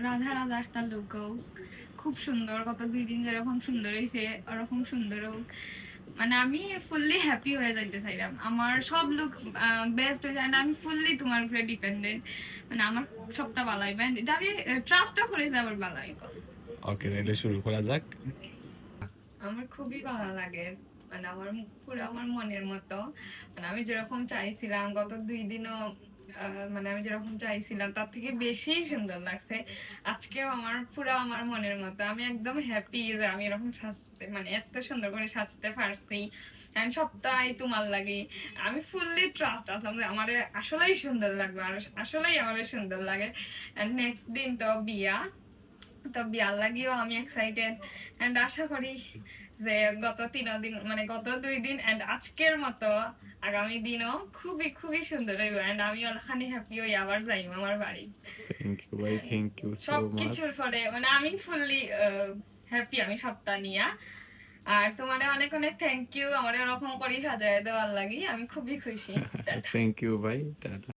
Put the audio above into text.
রাধা রাধা একটা লুকও খুব সুন্দর, গত 2 দিন যেরকম সুন্দর হয়েছে ওরকম সুন্দর হোক। মানে আমি ফুললি হ্যাপি হয়ে যাইতে চাইলাম, আমার সব লুক বেস্ট হয়ে যায় না, আমি ফুললি তোমার উপরে ডিপেন্ডেন্ট। মানে আমার সবটা ভালো হইবে, এটা আমি ট্রাস্টও করে যাবার ভালো হইব। ওকে, তাহলে শুরু করা যাক। আমার খুবই ভালো লাগে, মানে আমার পুরো আমার মনের মতো। মানে আমি যেরকম চাইছিলাম গত 2 দিনও, মানে আমি যেরকম চাইছিলাম তার থেকে বেশি সুন্দর লাগছে। আজকেও আমার পুরো আমার মনের মতো, আমি একদম হ্যাপি যে আমি এরকম সাজতে, মানে এত সুন্দর করে সাজতে পারছি। And সবটাই তোমার লাগে, আমি ফুললি ট্রাস্ট আসলাম যে আমার আসলেই সুন্দর লাগবে, আর আসলেই আমার সুন্দর লাগে। নেক্সট দিন তো বিয়া, তো বিয়ার লাগিও আমি এক্সাইটেড। এন্ড আশা করি যে গত 3 দিন, মানে গত 2 দিন এন্ড আজকের মতো আগামী দিনও খুবই খুবই সুন্দর হইব। এন্ড আমি অলখানি হ্যাপি হই আবার যাইম আমার বাড়ি। থ্যাংক ইউ ভাই, থ্যাংক ইউ সো মাচ। সবকিছুর পরে মানে আমি ফুললি হ্যাপি, আমি সবটা নিয়া। আর তোমার অনেক অনেক থ্যাংক ইউ, আমার এরকম করে সাজায় দেওয়ার লাগি, আমি খুবই খুশি। থ্যাংক ইউ ভাই, টাটা।